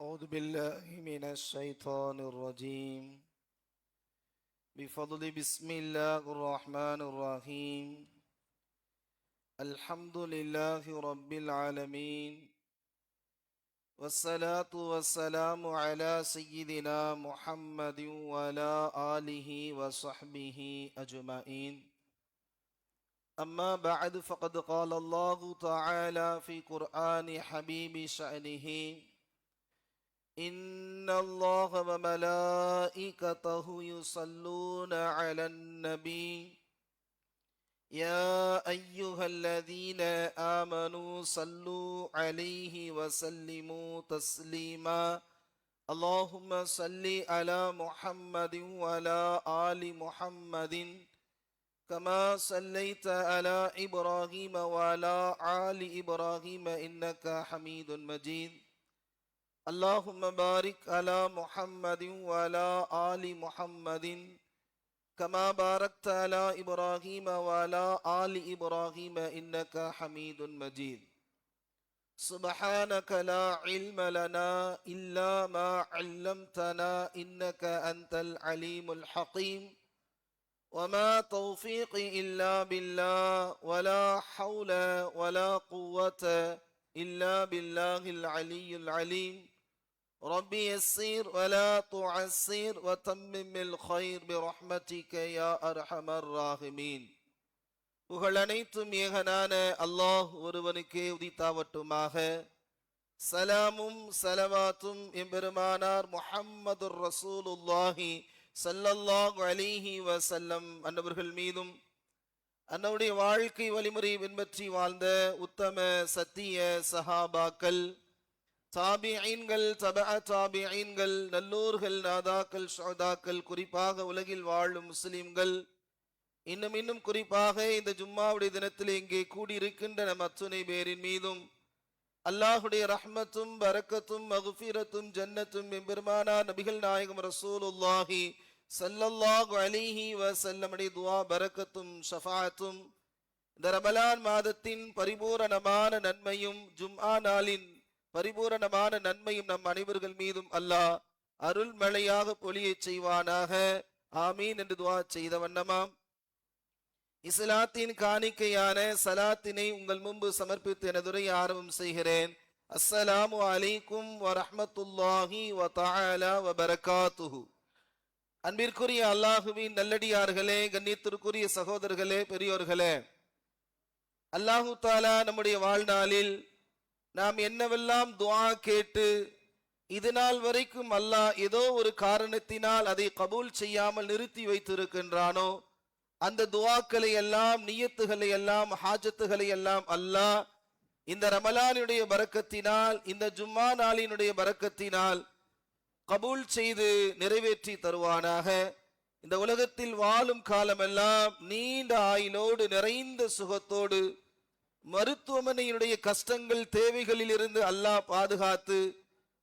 أعوذ بالله من الشيطان الرجيم بفضل بسم الله الرحمن الرحيم الحمد لله رب العالمين والصلاة والسلام على سيدنا محمد وعلى آله وصحبه أجمعين أما بعد فقد قال الله تعالى في قرآن حبيب شأنه إن الله وملائكته يصلون على النبي يا أيها الذين آمنوا صلوا عليه وسلموا تسليما اللهم صل على محمد وعلى آل محمد كما صليت على إبراهيم وعلى آل إبراهيم إنك حميد مجيد اللهم بارك على محمد وعلى آل محمد كما باركت على إبراهيم وعلى آل إبراهيم إنك حميد مجيد سبحانك لا علم لنا إلا ما علمتنا إنك أنت العليم الحكيم وما توفيقي إلا بالله ولا حول ولا قوة إلا بالله العلي العليم ربي يسير ولا تعسير وتمم الخير برحمتك يا أرحم الراحمين. புகழ் அனைத்தும் ஏகனான அல்லாஹ் ஒருவனுக்கே உரித்தாவட்டுமாக. சலாமும் சலவாத்தும் எம்பெருமானார் முஹம்மதுர் ரசூலுல்லாஹி ஸல்லல்லாஹு அலைஹி வஸல்லம் அன்னவர்கள் மீதும் அன்னவருடைய வாழ்க்கை வழிமுறை பின்பற்றி வாழ்ந்த உத்தம சத்திய சஹாபாக்கள், தாபிஈன்கள், தபஅ தாபிஈன்கள், நல்லோர்கள், நாதாக்கள், ஷுஹதாக்கள், குறிப்பாக உலகில் வாழும் முஸ்லிம்கள், இன்னும் குறிப்பாக இந்த ஜும்மாவுடைய தினத்தில் இங்கே கூடியிருக்கின்ற நம் அத்துணை பேரின் மீதும் அல்லாஹுடைய ரஹ்மத்தும் பரக்கத்தும் மக்ஃபிரத்தும் ஜன்னத்தும் எம்பெருமானார் நபிகள் நாயகம் ரசூலுல்லாஹி ஸல்லல்லாஹு அலைஹி வஸல்லம் உடைய துஆ பரக்கத்தும் ஷஃபாஅத்தும் இந்த ரமலான் மாதத்தின் பரிபூரணமான நன்மையும் ஜும்ஆ நாளின் பரிபூரணமான நன்மையும் நம் அனைவர்கள் மீதும் அல்லாஹ் அருள் மழையாக பொழியச் செய்வானாக. ஆமீன் என்று துஆ செய்த வண்ணமாம் இஸ்லாத்தின் காணிக்கையான சலாத்தினை உங்கள் முன்பு சமர்ப்பித்து எனதுரையை ஆரம்பம் செய்கிறேன். அஸ்ஸலாமு அலைக்கும் வரஹ்மத்துல்லாஹி வதஆலா வபரகாத்துஹு. அன்பிற்குரிய அல்லாஹுவின் நல்லடியார்களே, கண்ணியத்திற்குரிய சகோதரர்களே, பெரியோர்களே, அல்லாஹு தாலா நம்முடைய வாழ்நாளில் நாம் என்னவெல்லாம் துஆ கேட்டு இது நாள் வரைக்கும் அல்லாஹ் ஏதோ ஒரு காரணத்தினால் அதை கபூல் செய்யாமல் நிறுத்தி வைத்திருக்கின்றானோ அந்த துஆக்களை எல்லாம், நியத்துகளை எல்லாம், ஹாஜத்துகளை எல்லாம் அல்லாஹ் இந்த ரமலானுடைய பரக்கத்தினால், இந்த ஜும்மா நாளினுடைய பரக்கத்தினால் கபூல் செய்து நிறைவேற்றி தருவானாக. இந்த உலகத்தில் வாழும் காலமெல்லாம் நீண்ட ஆயுளோடு, நிறைந்த சுகத்தோடு, மருத்துவமனையினுடைய கஷ்டங்கள் தேவைகளில் இருந்து அல்லாஹ் பாதுகாத்து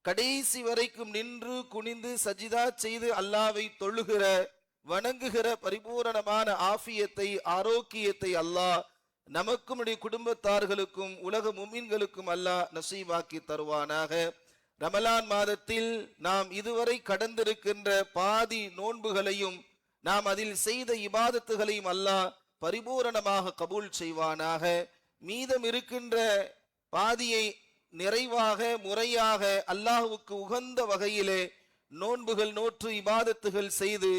கடைசி வரைக்கும் நின்று குனிந்து சஜிதா செய்து அல்லாஹ்வை தொழுகிற, வணங்குகிற பரிபூரணமான ஆஃபியத்தை, ஆரோக்கியத்தை அல்லாஹ் நமக்கும் குடும்பத்தார்களுக்கும் உலக முஃமின்களுக்கும் அல்லாஹ் நசீபாக்கி தருவானாக. ரமலான் மாதத்தில் நாம் இதுவரை கடந்திருக்கின்ற பாதி நோன்புகளையும் நாம் அதில் செய்த இபாதத்துகளையும் அல்லாஹ் பரிபூரணமாக கபூல் செய்வானாக. மீதம் இருக்கின்ற பாதியை நிறைவாக, முறையாக, அல்லாஹுவுக்கு உகந்த வகையிலே நோன்புகள் நோற்று இபாதத்துகள் செய்து,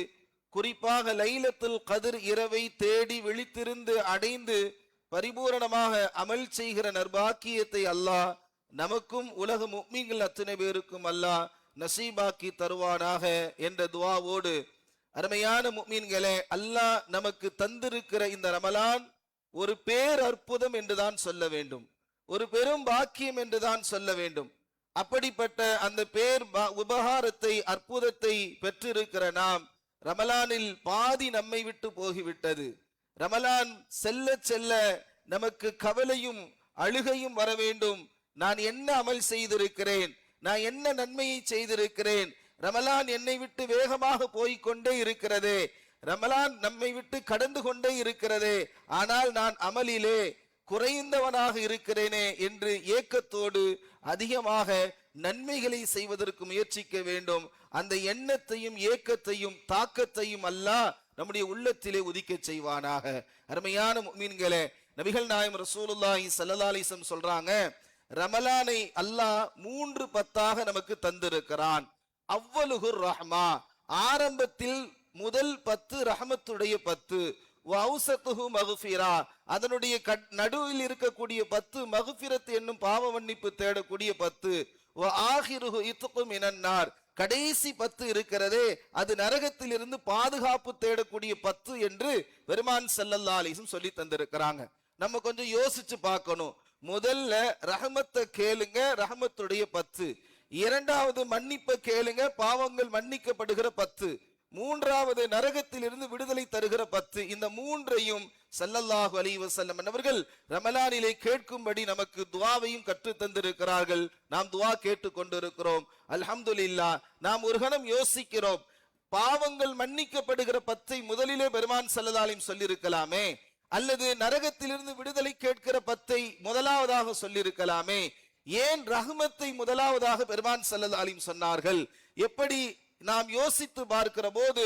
குறிப்பாக லைலத்துல் கத்ர் இரவை தேடி விழித்திருந்து அடைந்து பரிபூரணமாக அமல் செய்கிற நற்பாக்கியத்தை அல்லாஹ் நமக்கும் உலக முஃமின்கள் அத்தனை பேருக்கும் அல்லாஹ் நசீபாக்கி தருவானாக என்ற துஆவோடு, அருமையான முஃமின்களே, அல்லாஹ் நமக்கு தந்திருக்கிற இந்த ரமலான் ஒரு பேர் அற்புதம் என்றுதான் சொல்ல வேண்டும், ஒரு பெரும் பாக்கியம் என்றுதான் சொல்ல வேண்டும். அப்படிப்பட்ட அந்த பேர் உபகாரத்தை, அற்புதத்தை பெற்றிருக்கிற நாம் ரமலானில் பாதி நம்மை விட்டு போகிவிட்டது. ரமலான் செல்ல செல்ல நமக்கு கவலையும் அழுகையும் வர வேண்டும். நான் என்ன அமல் செய்திருக்கிறேன், நான் என்ன நன்மையை செய்திருக்கிறேன், ரமலான் என்னை விட்டு வேகமாக போய்கொண்டே இருக்கிறதே, ரமலான் நம்மை விட்டு கடந்து கொண்டே இருக்கிறதே, ஆனால் நான் அமலிலே குறைந்தவனாக இருக்கிறேனே என்று ஏக்கத்தோடு அதிகமாக நன்மைகளை செய்வதற்கு முயற்சிக்க வேண்டும். அந்த எண்ணத்தையும் ஏக்கத்தையும் தாக்கத்தையும் அல்லாஹ் நம்முடைய உள்ளத்திலே உதிக்க செய்வானாக. அருமையான முஃமின்களே, நபிகள் நாயகம் ரசூலுல்லாஹி ஸல்லல்லாஹு அலைஹி வஸல்லம் சொல்றாங்க, ரமலானை அல்லாஹ் 3 பத்தாக நமக்கு தந்திருக்கிறான். அவ்வலுகுர் ரஹ்மா, ஆரம்பத்தில் முதல் 10 ரஹமத்துடைய 10, வௌசத்துஹு மக்ஃபிரா, அதனுடைய நடுவில் இருக்கக்கூடிய 10 மக்ஃபிரத் என்னும் பாவ மன்னிப்பு தேடக்கூடிய 10, வ ஆகிருஹு இத்கு மினன்னார், கடைசி 10 இருக்கிறதே அது நரகத்தில் இருந்து பாதுகாப்பு தேடக்கூடிய 10 என்று பெருமான் ஸல்லல்லாஹு அலைஹி வஸல்லம் சொல்லி தந்திருக்கிறாங்க. நம்ம கொஞ்சம் யோசிச்சு பார்க்கணும். முதல்ல ரஹமத்தை கேளுங்க, ரஹமத்துடைய 10. இரண்டாவது மன்னிப்பை கேளுங்க, பாவங்கள் மன்னிக்கப்படுகிற 10. மூன்றாவது நரகத்தில் இருந்து விடுதலை தருகிற 10. இந்த மூன்றையும் ஸல்லல்லாஹு அலைஹி வஸல்லம் அவர்கள் ரமலானிலே கேட்கும்படி நமக்கு துஆவையும் கற்று தந்திருக்கிறார்கள். நாம் துஆ கேட்டு கொண்டிருக்கிறோம். அல்ஹம்துலில்லாஹ். நாம் ஒரு கணம் யோசிக்கிறோம், பாவங்கள் மன்னிக்கப்படுகிற 10ஐ முதலிலே பெருமான் ஸல்லல்லாஹு அலைஹி வஸல்லம் சொல்லி இருக்கலாமே, அல்லது நரகத்திலிருந்து விடுதலை கேட்கிற 10ஐ முதலாவதாக சொல்லியிருக்கலாமே. ஏன் ரஹ்மத்தை முதலாவதாக பெருமான் ஸல்லல்லாஹு அலைஹி வஸல்லம் சொன்னார்கள்? எப்படி நாம் யோசித்து பார்க்கிற போது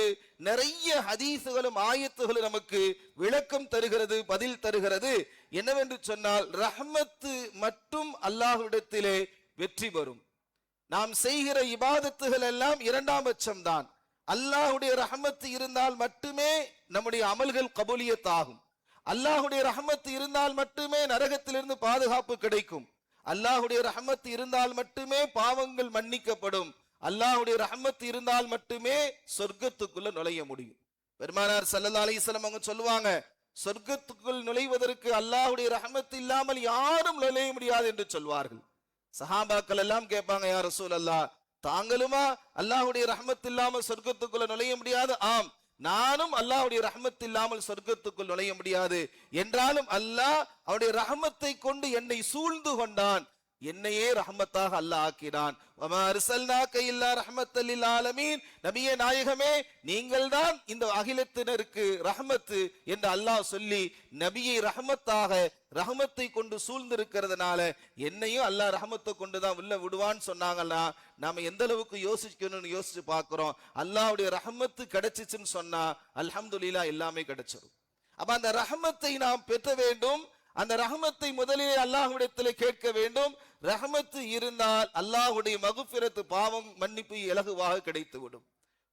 நிறைய ஹதீசுகளும் ஆயத்துகளும் நமக்கு விளக்கம் தருகிறது, பதில் தருகிறது. என்னவென்று சொன்னால், ரஹ்மத்து மட்டும் அல்லாஹ்விடத்திலே வெற்றி பெறும். நாம் செய்கிற இபாதத்துகள் எல்லாம் இரண்டாம் பட்சம்தான். அல்லாஹ்வுடைய ரஹ்மத்து இருந்தால் மட்டுமே நம்முடைய அமல்கள் கபூலியத் ஆகும். அல்லாஹ்வுடைய ரஹ்மத்து இருந்தால் மட்டுமே நரகத்திலிருந்து பாதுகாப்பு கிடைக்கும். அல்லாஹ்வுடைய ரஹ்மத்து இருந்தால் மட்டுமே பாவங்கள் மன்னிக்கப்படும். அல்லாஹ்வுடைய ரஹ்மத் இருந்தால் மட்டுமே சொர்க்கத்துக்குள்ள நுழைய முடியும். பெருமானார் ஸல்லல்லாஹு அலைஹி வஸல்லம் அவங்க சொல்லுவாங்க, சொர்க்கத்துக்குள் நுழைவதற்கு அல்லாஹ்வுடைய ரஹ்மத் இல்லாமல் யாரும் நுழைய முடியாது என்று சொல்வார்கள். சஹாபாக்கள் எல்லாம் கேட்பாங்க, யா ரசூலல்லாஹ், தாங்களுமா அல்லாஹ்வுடைய ரஹ்மத் இல்லாமல் சொர்க்கத்துக்குள்ள நுழைய முடியாது? ஆம், நானும் அல்லாஹ்வுடைய ரஹ்மத் இல்லாமல் சொர்க்கத்துக்குள் நுழைய முடியாது. என்றாலும் அல்லாஹ் அவருடைய ரஹ்மத்தை கொண்டு என்னை சூழ்ந்து கொண்டான், என்னையே ரஹ்மத்தாக அல்லாஹ் ஆக்கினான். வமா அர்ஸல்னாக இல்லா ரஹ்மத்தல் லில் ஆலமீன், நபியே நாயகமே, நீங்கள் தான் இந்த அகிலத்தினருக்கு ரஹ்மத்து என்று அல்லாஹ் சொல்லி நபியை ரஹ்மத்தாக, ரஹ்மத்தை கொண்டு சூழ்ந்திருக்கிறதுனால என்னையும் அல்லாஹ் ரஹ்மத்தை கொண்டு தான் உள்ள விடுவான்னு சொன்னாங்கன்னா நாம எந்த அளவுக்கு யோசிக்கணும்னு யோசிச்சு பார்க்கிறோம். அல்லாஹ்வுடைய ரஹ்மத்து கிடைச்சிச்சுன்னு சொன்னா அல்ஹம்துலில்லாஹ் எல்லாமே கிடைச்சிடும். அப்ப அந்த ரஹ்மத்தை நாம் பெற்ற வேண்டும். அந்த ரஹ்மத்தை முதலிலே அல்லாஹ்விடத்திலே கேட்க வேண்டும். ரஹ்மத்து இருந்தால் அல்லாஹ்வுடைய மக்ஃபிரத், பாவம் மன்னிப்பு இலகுவாக கிடைத்துவிடும்.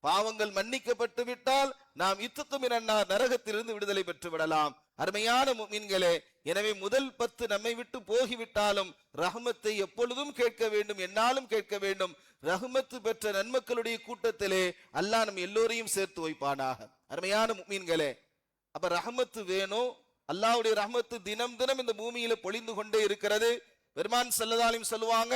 பாவங்கள் மன்னிக்கப்பட்டு விட்டால் நாம் இத்கு மினன்னார், நரகத்திலிருந்து விடுதலை பெற்று விடலாம். அருமையான முஃமின்களே, எனவே முதல் 10 நம்மை விட்டு போகிவிட்டாலும் ரஹ்மத்தை எப்பொழுதும் கேட்க வேண்டும், என்னாலும் கேட்க வேண்டும். ரஹ்மத்து பெற்ற நன்மக்களுடைய கூட்டத்திலே அல்லாஹ் நம் எல்லோரையும் சேர்த்து வைப்பானாக. அருமையான முஃமின்களே, அப்ப ரஹ்மத்து வேணும். அல்லாஹ்வுடைய ரஹ்மத்து தினம் தினம் இந்த பூமியில பொழிந்து கொண்டே இருக்கிறது. பெருமான் ஸல்லல்லாஹு அலைஹி வஸல்லம் சொல்லுவாங்க,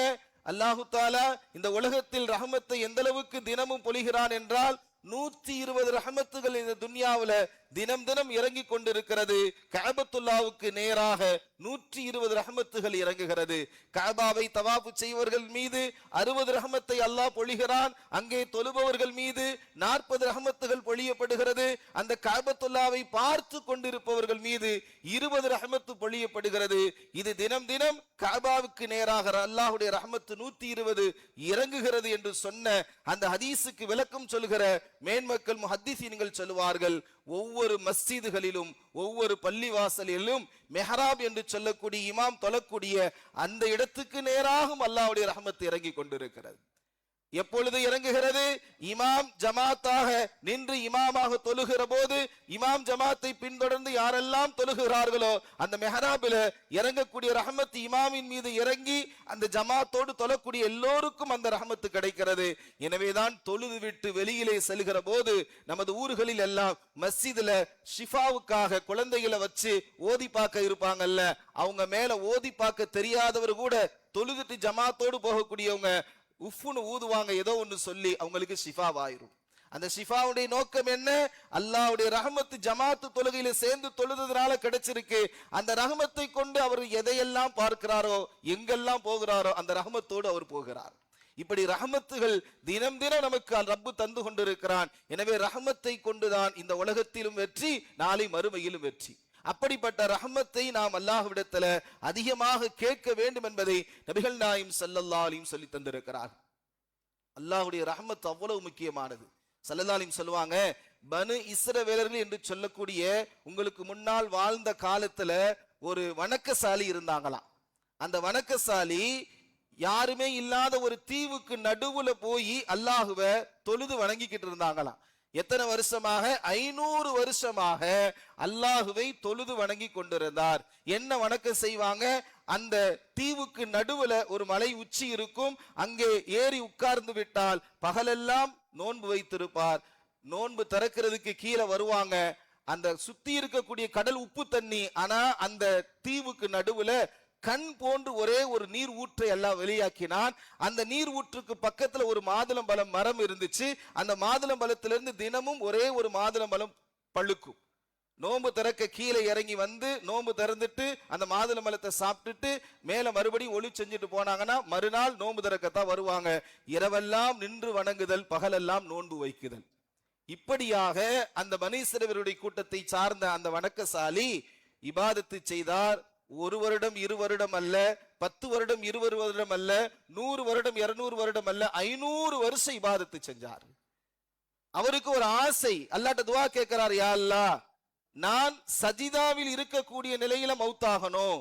அல்லாஹு தஆலா இந்த உலகத்தில் ரஹ்மத்தை எந்த அளவுக்கு தினமும் பொழிகிறான் என்றால் 120 ரஹ்மத்துகள் இந்த துன்யாவுல தினம் தினம் இறங்கி கொண்டிருக்கிறது. கஅபத்துல்லாவுக்கு நேராக 120 ரஹ்மத்துகள் இறங்குகிறது. கஅபாவை தவாஃப் செய்வர்கள் மீது 60 ரஹ்மத்தை அல்லாஹ் பொழிகிறான். அங்கே தொழுபவர்கள் மீது 40 ரஹ்மத்துகள் பொழியப்படுகிறது. அந்த கஅபத்துல்லாவை பார்த்து கொண்டிருப்பவர்கள் மீது 20 ரஹ்மத்து பொழியப்படுகிறது. இது தினம் தினம் கஅபாவுக்கு நேராக அல்லாஹ்வுடைய ரஹ்மத்து 120 இறங்குகிறது என்று சொன்ன அந்த ஹதீஸுக்கு விளக்கம் சொல்கிற மேன்மக்கள் முஹத்திஸீன்கள் சொல்லுவார்கள், ஒவ்வொரு மஸ்ஜிதுகளிலும் ஒவ்வொரு பள்ளிவாசலிலும் மெஹராப் என்று சொல்லக்கூடிய இமாம் தொழக்கூடிய அந்த இடத்துக்கு நேராகவும் அல்லாஹ்வுடைய ரஹ்மத் இறங்கி கொண்டிருக்கிறது. எப்பொழுது இறங்குகிறது? இமாம் ஜமாத்தாக நின்று இமாமாக தொழுகிற போது இமாம் ஜமாத்தை பின்தொடர்ந்து யாரெல்லாம் தொழுகிறார்களோ அந்த மெஹராபில இறங்கக்கூடிய ரஹ்மத் இமாமின் மீது இறங்கி அந்த ஜமாத்தோடு தொழக்கூடிய எல்லோருக்கும் அந்த ரஹ்மத்து கிடைக்கிறது. எனவேதான் தொழுது விட்டு வெளியிலே செல்கிற போது நமது ஊர்களில் எல்லாம் மஸ்ஜிதுல ஷிஃபாவுக்காக குழந்தைகளை வச்சு ஓதி பார்க்க இருப்பாங்கல்ல, அவங்க மேல ஓதி பார்க்க தெரியாதவர் கூட தொழுதுட்டு ஜமாத்தோடு போகக்கூடியவங்க உஃப்னு ஊதுவாங்க, ஏதோ ஒன்று சொல்லி, அவங்களுக்கு ஷிஃபாவாயிரும். அந்த ஷிஃபாவுடைய நோக்கம் என்ன? அல்லாஹ்வுடைய ரஹ்மத்து ஜமாத்து தொழுகையில சேர்ந்து தொழுதுனால கிடைச்சிருக்கு. அந்த ரஹ்மத்தை கொண்டு அவர் எதையெல்லாம் பார்க்கிறாரோ, எங்கெல்லாம் போகிறாரோ அந்த ரஹ்மத்தோடு அவர் போகிறார். இப்படி ரஹ்மத்துகள் தினம் தினம் நமக்கு ரப்பு தந்து கொண்டிருக்கிறான். எனவே ரஹ்மத்தை கொண்டுதான் இந்த உலகத்திலும் வெற்றி, நாளை மறுமையிலும் வெற்றி. அப்படிப்பட்ட ரஹ்மத்தை நாம் அல்லாஹ்விடத்துல அதிகமாக கேட்க வேண்டும் என்பதை நபிகள் நாயகம் ஸல்லல்லாஹு அலைஹி சொல்லி தந்திருக்கிறார். அல்லாஹ்வுடைய ரஹ்மத் அவ்வளவு முக்கியமானது. ஸல்லல்லாஹு அலைஹி சொல்லுவாங்க, பனு இஸ்ரவேலர்கள் என்று சொல்லக்கூடிய உங்களுக்கு முன்னால் வாழ்ந்த காலத்துல ஒரு வணக்கசாலி இருந்தாங்களாம். அந்த வணக்கசாலி யாருமே இல்லாத ஒரு தீவுக்கு நடுவுல போய் அல்லாஹுவ தொழுது வணங்கிக்கிட்டு இருந்தாங்களாம். எத்தனை வருஷமாக? 500 வருஷமாக அல்லாஹுவை தொழுது வணங்கி கொண்டிருந்தார். என்ன வணக்கம் செய்வாங்க? அந்த தீவுக்கு நடுவுல ஒரு மலை உச்சி இருக்கும், அங்கே ஏறி உட்கார்ந்து விட்டால் பகலெல்லாம் நோன்பு வைத்திருப்பார். நோன்பு திறக்கிறதுக்கு கீழே வருவாங்க, அந்த சுத்தி இருக்கக்கூடிய கடல் உப்பு தண்ணி, ஆனா அந்த தீவுக்கு நடுவுல கண் போன்று ஒரே ஒரு நீர் ஊற்றை எல்லாம் வெளியாக்கினான். அந்த நீர் ஊற்றுக்கு பக்கத்துல ஒரு மாதுளம்பழம் மரம் இருந்துச்சு. அந்த மாதுளம்பழத்திலிருந்து தினமும் ஒரே ஒரு மாதுளம்பழம் பழுக்கும். நோன்பு திறக்க கீழே இறங்கி வந்து நோன்பு திறந்துட்டு அந்த மாதுளம்பழத்தை சாப்பிட்டுட்டு மேல மறுபடியும் ஒளி செஞ்சுட்டு போனாங்கன்னா மறுநாள் நோன்பு திறக்கத்தான் வருவாங்க. இரவெல்லாம் நின்று வணங்குதல், பகலெல்லாம் நோன்பு வைக்குதல். இப்படியாக அந்த பனு இஸ்ரவேலுடைய கூட்டத்தை சார்ந்த அந்த வணக்கசாலி இபாதத்து செய்தார். 1 வருடம் 2 வருடம் அல்ல, 10 வருடம் 20 வருடம் அல்ல, 100 வருடம் 200 வருடம் அல்ல, 500 வருஷம் இபாதத்து செஞ்சார். அவருக்கு ஒரு ஆசை, அல்லாஹ்ட்ட துஆ கேட்கிறார், யா அல்லாஹ், நான் சஜிதாவில் இருக்கக்கூடிய நிலையில மௌத்தாகணும்,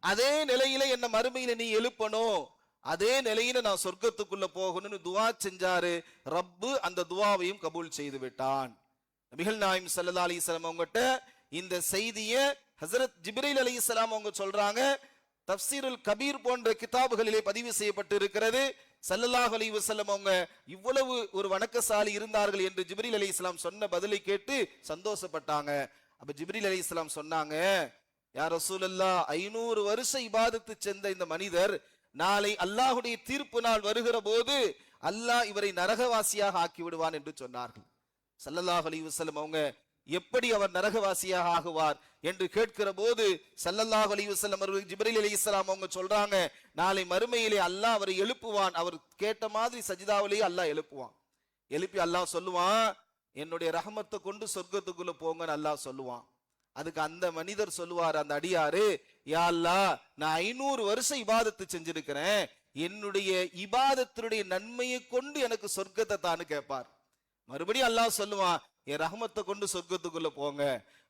அதே நிலையில என்ன மறுமையில நீ எழுப்பணும், அதே நிலையில நான் சொர்க்கத்துக்குள்ள போகணும்னு துஆ செஞ்சாரு. ரப்பு அந்த துஆவையும் கபூல் செய்து விட்டான். நபிகள் நாயகம் ஸல்லல்லாஹு அலைஹி வஸல்லம் அவங்கட்ட இந்த செய்தியை ஹஜ்ரத் ஜிப்ரீல் அலைஹிஸ்ஸலாம் அவங்க சொல்றாங்க. தஃப்சீருல் கபீர் போன்ற கிதாபுகளிலே பதிவு செய்யப்பட்டு இருக்கிறது. ஸல்லல்லாஹு அலைஹி வஸல்லம் அவங்க இவ்வளவு ஒரு வணக்கசாலி இருந்தார்கள் என்று ஜிப்ரீல் அலைஹிஸ்ஸலாம் சொன்ன பதிலை கேட்டு சந்தோஷப்பட்டாங்க. அப்ப ஜிப்ரீல் அலைஹிஸ்ஸலாம் சொன்னாங்க, யா ரசூலல்லாஹ், 500 வருஷம் இபாதத்து செஞ்ச இந்த மனிதர் நாளை அல்லாஹ்வுடைய தீர்ப்பு நாள் வருகிற போது அல்லாஹ் இவரை நரகவாசியாக ஆக்கி விடுவான் என்று சொன்னார்கள். ஸல்லல்லாஹு அலைஹி வஸல்லம் அவங்க எப்படி அவர் நரகவாசியாக ஆகுவார் என்று கேட்கிற போது ஸல்லல்லாஹு அலைஹி வஸல்லம் அவர்கள் ஜிப்ரீல் அலைஹிஸ்ஸலாம் அவங்க சொல்றாங்க, நாளை மறுமையிலே அல்லாஹ் அவரை எழுப்புவான். அவர் கேட்ட மாதிரி சஜிதாவிலேயே அல்லாஹ் எழுப்புவான். எழுப்பி அல்லாஹ் சொல்லுவான், என்னுடைய ரஹமத்தை கொண்டு சொர்க்கத்துக்குள்ள போங்கன்னு அல்லாஹ் சொல்லுவான். அதுக்கு அந்த மனிதர் சொல்லுவார், அந்த அடியாரு, யா அல்லாஹ், நான் 500 வருஷம் இபாதத்து செஞ்சிருக்கிறேன், என்னுடைய இபாதத்தினுடைய நன்மையை கொண்டு எனக்கு சொர்க்கத்தை தான்னு கேட்பார். மறுபடியும் அல்லாஹ் சொல்லுவான், என் ரஹமத்தை கொண்டு சொர்க்கத்துக்குள்ள போங்க.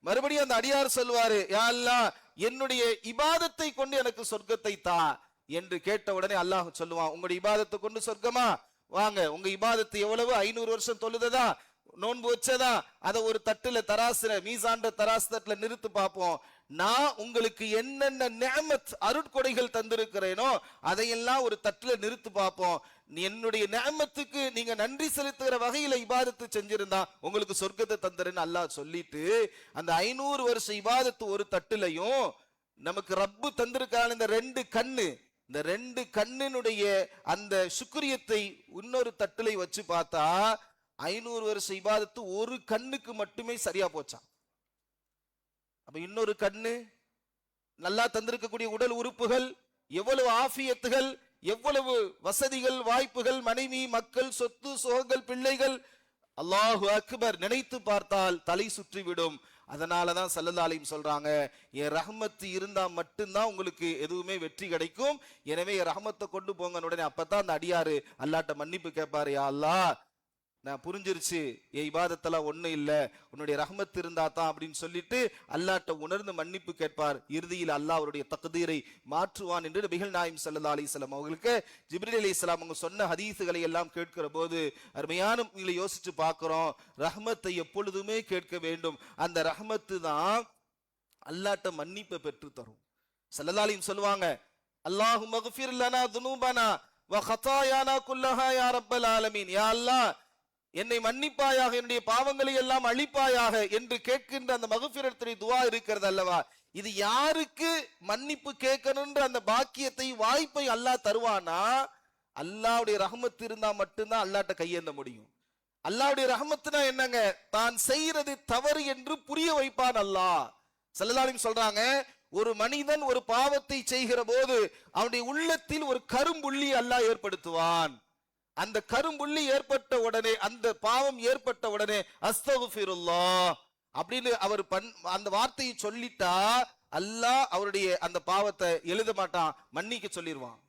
மறுபடியும் அந்த அடியார் சொல்லுவாரு, யா அல்லாஹ், என்னுடைய இபாதத்தை கொண்டு எனக்கு சொர்க்கத்தை தா என்று கேட்ட உடனே அல்லாஹ் சொல்லுவான், உங்களுடைய இபாதத்தை கொண்டு சொர்க்கமா? வாங்க, உங்க இபாதத்து எவ்வளவு? 500 வருஷம் தொழுததா, நோன்பு வச்சதா, அதை ஒரு தட்டுல தராசுல மீசான்ற தராசு தட்டுல நிறுத்து பார்ப்போம். நான் உங்களுக்கு என்னென்ன நிஅமத் அருட்கொடைகள் தந்திருக்கிறேனோ அதையெல்லாம் ஒரு தட்டுல நிறுத்து பார்ப்போம். என்னுடைய நிஅமத்துக்கு நீங்க நன்றி செலுத்துகிற வகையில இபாதத்து செஞ்சிருந்தா உங்களுக்கு சொர்க்கத்தை தந்துறேன்னு அல்லாஹ் சொல்லிட்டு அந்த 500 வருஷம் இபாதத்து ஒரு தட்டுலையும் நமக்கு ரப்பு தந்திருக்கான இந்த 2 கண்ணு, இந்த 2 கண்ணினுடைய அந்த சுக்ரியத்தை இன்னொரு தட்டுலை வச்சு பார்த்தா 500 வருஷம் இபாதத்து ஒரு கண்ணுக்கு மட்டுமே சரியா போச்சான். அப்ப இன்னொரு கண்ணு, நல்லா தந்திருக்கக்கூடிய உடல் உறுப்புகள், எவ்வளவு ஆஃபியத்துகள், எவ்வளவு வசதிகள், வாய்ப்புகள், மனைவி, மக்கள், சொத்து, சுகங்கள், பிள்ளைகள், அல்லாஹு அக்பர், நினைத்து பார்த்தால் தலை சுற்றிவிடும். அதனாலதான் ஸல்லல்லாஹு அலைஹி சொல்றாங்க, என் ரஹ்மத்து இருந்தா மட்டும்தான் உங்களுக்கு எதுவுமே வெற்றி கிடைக்கும். எனவே என் ரஹ்மத்தை கொண்டு போங்க. உடனே அப்பதான் அந்த அடியாரு அல்லாஹ்ட்ட மன்னிப்பு கேட்பாரு, யா அல்லாஹ், நான் புரிஞ்சிருச்சு, என் இபாதத்தெல்லாம் ஒண்ணும் இல்ல, உன்னுடைய ரஹ்மத் இருந்தா தான் அப்படின்னு சொல்லிட்டு அல்லாஹ்ட்ட உணர்ந்து மன்னிப்பு கேட்பார். இறுதியில் அல்லாஹ் அவருடைய தக்தீரை மாற்றுவான் என்று நபிகள் நாயகம் ஸல்லல்லாஹு அலைஹி வஸல்லம் அவங்களுக்கு ஜிப்ரீல் அலைஹிஸ்ஸலாம் அவங்க சொன்ன ஹதீசுகளை எல்லாம் கேட்கிற போது அருமையான யோசிச்சு பார்க்கிறோம், ரஹ்மத்தை எப்பொழுதுமே கேட்க வேண்டும். அந்த ரஹ்மத்து தான் அல்லாஹ்ட்ட மன்னிப்பை பெற்று தரும். ஸல்லல்லாஹு அலைஹி சொல்லுவாங்க, அல்லாஹும்ம ஃகிர் லனா துனூபனா வ ஹதாயானா குல்லஹா யா ரப்பல் ஆலமீன், யா அல்லாஹ், என்னை மன்னிப்பாயாக, என்னுடைய பாவங்களை எல்லாம் அழிப்பாயாக என்று கேட்கின்ற அந்த மக்ஃபிரத்துடைய துஆ இருக்கிறது அல்லவா, இது யாருக்கு மன்னிப்பு கேட்கணும்ன்ற அந்த பாக்கியத்தை, வாய்ப்பை அல்லாஹ் தருவானா, அல்லாஹ்வுடைய ரஹ்மத் இருந்தா மட்டும்தான் அல்லாஹ்ட்ட கையேந்த முடியும். அல்லாஹ்வுடைய ரஹ்மத்னா என்னங்க? தான் செய்யறது தவறு என்று புரிய வைப்பான் அல்லாஹ். ஸல்லல்லாஹு அலைஹி சொல்றாங்க, ஒரு மனிதன் ஒரு பாவத்தை செய்கிற போது அவனுடைய உள்ளத்தில் ஒரு கரும்புள்ளி அல்லாஹ் ஏற்படுத்துவான். அந்த கரும்புள்ளி ஏற்பட்ட உடனே, அந்த பாவம் ஏற்பட்ட உடனே அஸ்தக்ஃபிருல்லாஹ், அப்படின்னு அவர் அந்த வார்த்தையை சொல்லிட்டா அல்லாஹ் அவருடைய அந்த பாவத்தை எழுத மாட்டான், மன்னிக்க சொல்லிடுவான்.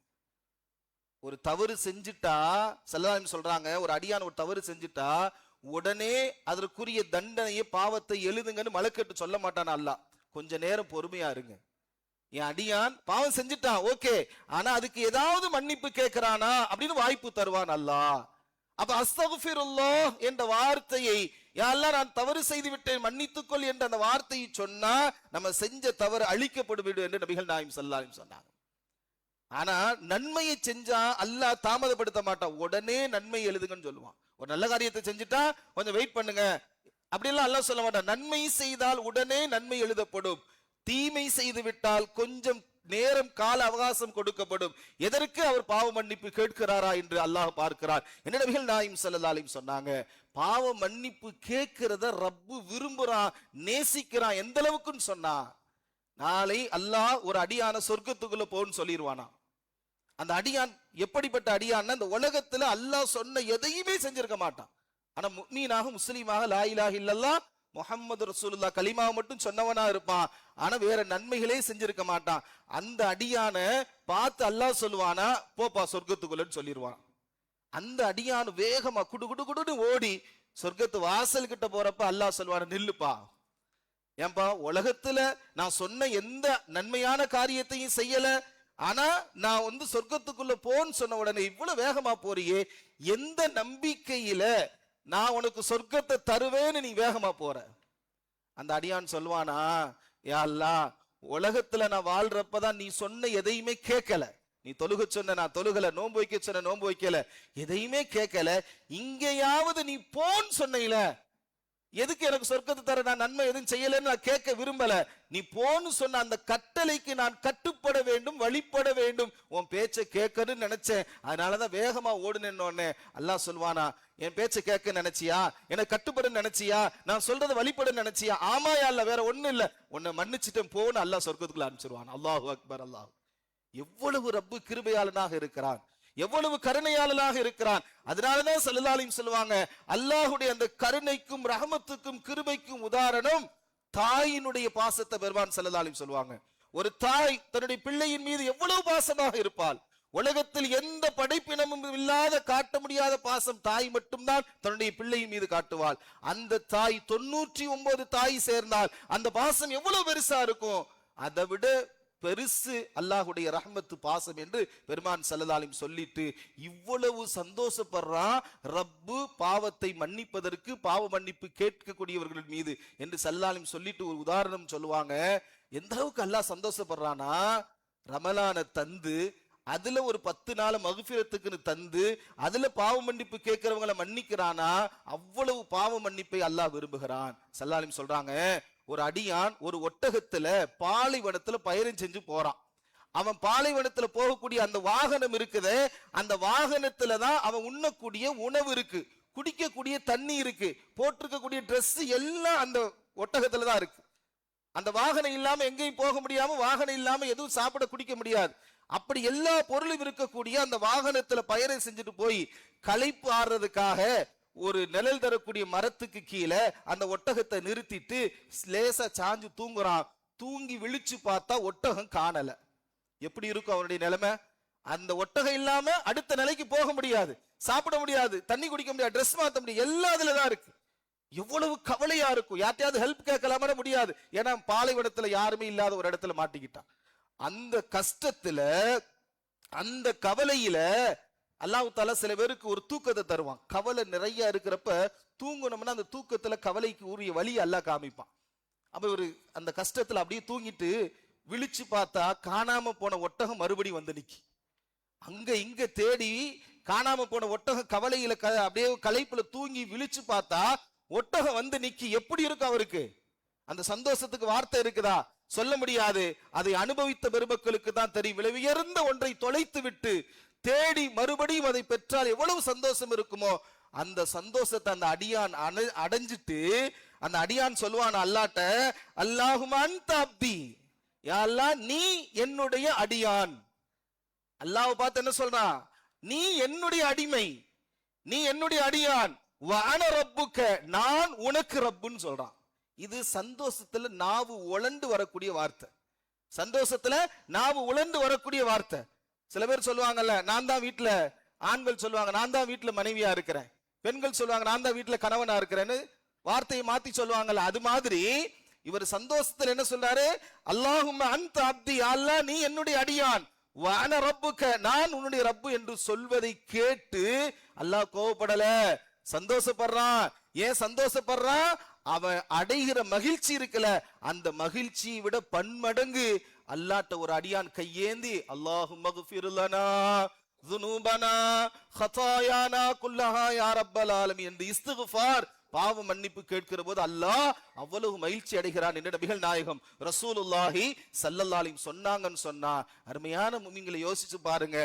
ஒரு தவறு செஞ்சுட்டா ஸல்லல்லாஹு அலைஹி சொல்றாங்க, ஒரு அடியான் ஒரு தவறு செஞ்சுட்டா உடனே அதற்குரிய தண்டனையை பாவத்தை எழுதுங்கன்னு மலக்கட்டு சொல்ல மாட்டான் அல்லாஹ். கொஞ்ச நேரம் பொறுமையா இருங்க, என் அடியான் பாவம் செஞ்சுட்டான் ஓகே, ஆனா அதுக்கு ஏதாவது மன்னிப்பு கேட்கிறானா அப்படின்னு வாய்ப்பு தருவான் அல்லாஹ். அப்ப அஸ்தக்ஃபிருல்லாஹ் என்ற வார்த்தையை, யா அல்லாஹ் நான் தவறு செய்து விட்டேன் மன்னித்துக்கொள் என்ற அந்த வார்த்தையை சொன்னா நம்ம செஞ்ச தவறு அழிக்கப்படும் என்று நபிகள் நாயகம் ஸல்லல்லாஹு அலைஹி சொன்னாங்க. ஆனா நன்மையை செஞ்சா அல்லாஹ் தாமதப்படுத்த மாட்டான், உடனே நன்மை எழுதுங்கன்னு சொல்லுவான். ஒரு நல்ல காரியத்தை செஞ்சுட்டா கொஞ்சம் வெயிட் பண்ணுங்க அப்படிலாம் அல்லாஹ் சொல்ல மாட்டான். நன்மை செய்தால் உடனே நன்மை எழுதப்படும், தீமை செய்து விட்டால் கொஞ்சம் நேரம் கால அவகாசம் கொடுக்கப்படும். எதற்கு அவர் பாவ மன்னிப்பு கேட்கிறாரா என்று அல்லாஹ் பார்க்கிறார். என்ன நபிகள் நாயகம் ஸல்லல்லாஹு அலைஹி சொன்னாங்க, பாவ மன்னிப்பு கேட்கிறத ரப்பு விரும்புறான், நேசிக்கிறான். எந்த அளவுக்குன்னு சொன்னா, நாளை அல்லாஹ் ஒரு அடியான சொர்க்கத்துக்குள்ள போன்னு சொல்லிடுவானா. அந்த அடியான் எப்படிப்பட்ட அடியான், இந்த உலகத்துல அல்லாஹ் சொன்ன எதையுமே செஞ்சிருக்க மாட்டான். ஆனா முஃமினாக முஸ்லீமாக லா இலாஹ இல்லல்லாஹ் முஹம்மது ரசூலுல்லாஹ் கலிமாவை மட்டும் சொன்னவனா இருப்பான், ஆனா வேற நன்மைகளே செஞ்சிருக்க மாட்டான். அந்த அடியான பார்த்து அல்லாஹ் சொல்லுவானா, போப்பா சொர்க்கத்துக்குள்ளன்னு சொல்லிடுவான். அந்த அடியான் வேகமா குடு குடு குடுன்னு ஓடி சொர்க்கத்து வாசல் கிட்ட போறப்ப அல்லாஹ் சொல்லுவான, நில்லுப்பா, ஏன்பா உலகத்துல நான் சொன்ன எந்த நன்மையான காரியத்தையும் செய்யல, ஆனா நான் சொர்க்கத்துக்குள்ள போன்னு சொன்ன உடனே இவ்வளவு வேகமா போறியே, எந்த நம்பிக்கையில நான் உனக்கு சொர்க்கத்தை தருவேன்னு நீ வேகமா போற? அந்த அடியான் சொல்வானா, யா அல்லாஹ் உலகத்துல நான் வாழ்றப்பதான் நீ சொன்ன எதையுமே கேட்கல, நீ தொழுக சொன்ன நான் தொழுகல, நோன்பு வைக்க சொன்ன நோன்பு வைக்கல, எதையுமே கேட்கல, இங்கேயாவது நீ போன்னு சொன்ன, எதுக்கு எனக்கு சொர்க்கத்தை தர, நான் நன்மை எதுவும் செய்யலன்னு நான் கேட்க விரும்பல, நீ போன்னு சொன்ன அந்த கட்டளைக்கு நான் கட்டுப்பட வேண்டும், வழிபட வேண்டும், உன் பேச்சை கேட்கணும்னு நினைச்சேன், அதனாலதான் வேகமா ஓடுனேன்னு. அல்லாஹ் சொல்வானா, என் பேச்சை கேட்க நினைச்சியா, எனக்கு கட்டுப்பட நினைச்சியா, நான் சொல்றதை வழிபட நினைச்சியா, ஆமாயா இல்ல வேற ஒண்ணு இல்ல, உன்னை மன்னிச்சுட்டேன் போன்னு அல்லாஹ் சொர்க்கத்துக்குள்ள அனுப்பிச்சிருவான். அல்லாஹு அக்பர். அல்லாஹ் எவ்வளவு ரப்பு கிருபையாளனாக இருக்கிறான், எவ்வளவு கருணையாளனாக இருக்கிறான். அதனாலதான் ஸல்லல்லாஹு அலைஹி சொல்லுவாங்க, அல்லாஹ்வுடைய அந்த கருணைக்கும் ரஹமத்துக்கும் கிருபைக்கும் உதாரணம் தாயினுடைய பாசத்தை பெறுவான் ஸல்லல்லாஹு அலைஹி சொல்லுவாங்க. ஒரு தாய் தன்னுடைய பிள்ளையின் மீது எவ்வளவு பாசமாக இருப்பாள். உலகத்தில் எந்த படைப்பினமும் இல்லாத காட்ட முடியாத பாசம் தாய் மட்டும்தான் தன்னுடைய பிள்ளையின் மீது காட்டுவாள். அந்த தாய் 99 தாய் சேர்ந்தால் அந்த பாசம் எவ்வளவு பெருசா இருக்கும். அதை விட பெருசு அல்லாஹ்வுடைய ரஹ்மத்து பாசம் என்று பெருமான் ஸல்லல்லாஹு அலைஹி சொல்லிட்டு இவ்வளவு சந்தோஷப்படுறான் ரப்பு பாவத்தை மன்னிப்பதற்கு, பாவ மன்னிப்பு கேட்கக்கூடியவர்கள் மீது என்று ஸல்லல்லாஹு அலைஹி சொல்லிட்டு ஒரு உதாரணம் சொல்லுவாங்க. எந்த அளவுக்கு அல்லாஹ் சந்தோஷப்படுறானா, ரமலானை தந்து அதுல ஒரு 10 நாள் மக்ஃபிரத்துக்குன்னு தந்து அதுல பாவ மன்னிப்பு கேட்கிறவங்களை மன்னிக்கிறானா, அவ்வளவு பாவ மன்னிப்பை அல்லாஹ் விரும்புகிறான். ஸல்லல்லாஹு அலைஹி சொல்றாங்க, ஒரு அடியான் ஒரு ஒட்டகத்துல பாலைவனத்துல பயணம் செஞ்சு போறான். அவன் பாலைவனத்துல போகக்கூடிய அந்த வாகனம் இருக்குது, அந்த வாகனத்துலதான் அவன் உண்ணக்கூடிய உணவு இருக்கு, குடிக்கக்கூடிய தண்ணி இருக்கு, போட்டிருக்கக்கூடிய ட்ரெஸ் எல்லாம் அந்த ஒட்டகத்துலதான் இருக்கு. அந்த வாகனம் இல்லாம எங்கேயும் போக முடியாம, வாகனம் இல்லாம எதுவும் சாப்பிட குடிக்க முடியாது. அப்படி எல்லா பொருளும் இருக்கக்கூடிய அந்த வாகனத்துல பயணம் செஞ்சுட்டு போய் களைப்பு ஆடுறதுக்காக ஒரு நிழல் தரக்கூடிய மரத்துக்கு கீழே அந்த ஒட்டகத்தை நிறுத்திட்டு லேசா சாஞ்சு தூங்குறான். தூங்கி விழிச்சு பார்த்தா ஒட்டகம் காணல. எப்படி இருக்கும் அவனுடைய நிலைமை? அந்த ஒட்டகம் இல்லாம அடுத்த நிலைக்கு போக முடியாது, சாப்பிட முடியாது, தண்ணி குடிக்க முடியாது, ட்ரெஸ் மாத்த முடியாது, எல்லாம் அதுலதான் இருக்கு. எவ்வளவு கவலையா இருக்கும். யார்ட்டையாவது ஹெல்ப் கேட்கலாம முடியாது, ஏன்னா பாலைவனத்துல யாருமே இல்லாத ஒரு இடத்துல மாட்டிக்கிட்டான். அந்த கஷ்டத்துல அந்த கவலையில அல்லாஹ் தஆலா சில பேருக்கு ஒரு தூக்கத்தை தருவான். கவலை நிறைய இருக்கிறப்ப தூங்கணும்னா அந்த தூக்கத்துல கவலைக்கு உரிய வழி அல்லாஹ் காமிப்பான். அப்ப ஒரு அந்த கஷ்டத்துல அப்படியே தூங்கிட்டு விழிச்சு பார்த்தா காணாம போன ஒட்டகம் மறுபடி வந்து நிக்கி. அங்க இங்க தேடி காணாம போன ஒட்டகம் கவலையில அப்படியே களைப்புல தூங்கி விழிச்சு பார்த்தா ஒட்டகம் வந்து நிக்கி. எப்படி இருக்கும் அவருக்கு? அந்த சந்தோஷத்துக்கு வார்த்தை இருக்குதா? சொல்ல முடியாது. அதை அனுபவித்த பெருமக்களுக்கு தான் தெரியும். விலை உயர்ந்த ஒன்றை தொலைத்து விட்டு தேடி மறுபடியும் அதை பெற்றால் எவ்வளவு சந்தோஷம் இருக்குமோ, அந்த சந்தோஷத்தை அந்த அடியான் அடைஞ்சிட்டு அந்த அடியான் சொல்லுவான் அல்லாட்ட, அல்லாஹும்ம அன்த அப்தி, யா அல்லாஹ் நீ என்னுடைய அடியான். அல்லாஹ் பார்த்து என்ன சொல்றான்? நீ என்னுடைய அடிமை, நீ என்னுடைய அடியான், வஅன ரப்புக்க, நான் உனக்கு ரப்புன்னு சொல்றான். இது சந்தோஷத்துல நாவு உலண்டு வரக்கூடிய வார்த்தை. சந்தோஷத்துல நாவு உலண்டு வரக்கூடிய வார்த்தை. சில பேர் சொல்லுவாங்கல்ல, நான் தான் வீட்டுல, ஆண்கள் சொல்லுவாங்க நான் தான் வீட்டுல மனைவியா இருக்கிறேன், பெண்கள் சொல்லுவாங்க நான் தான் வீட்டுல கணவனா இருக்கிறேன்னு வார்த்தையை மாத்தி சொல்லுவாங்கல்ல. அது மாதிரி இவர் சந்தோஷத்துல என்ன சொல்றாரு, அல்லாஹும்ம அன்த அப்தி, அல்லாஹ் நீ என்னுடைய அடியான், வஅன ரப்புக நான் உன்னுடைய ரப்பு என்று சொல்வதை கேட்டு அல்லாஹ் கோவப்படல, சந்தோஷப்படுறான். ஏன் சந்தோஷப்படுறான்? அவன் அடைகிற மகிழ்ச்சி இருக்குல்ல, அந்த மகிழ்ச்சியை விட பன்மடங்கு அல்லாஹ்ட்ட ஒரு அடியான் கையேந்தி அல்லாஹும்ம ஃகிஃபிர் லனா ذுனூபனா ஹதாயானா குல்லஹா யா ரப்பல் ஆலமீன் என்று இஸ்திக்ஃபார் பாவ மன்னிப்பு கேட்கிற போது அல்லாஹ் அவ்வளவு மகிழ்ச்சி அடைகிறான் என்று நபிகள் நாயகம் ரசூலுல்லாஹி ஸல்லல்லாஹு அலைஹி சொன்னாங்கன்னு சொன்னா, அருமையான முஃமின்களை யோசிச்சு பாருங்க.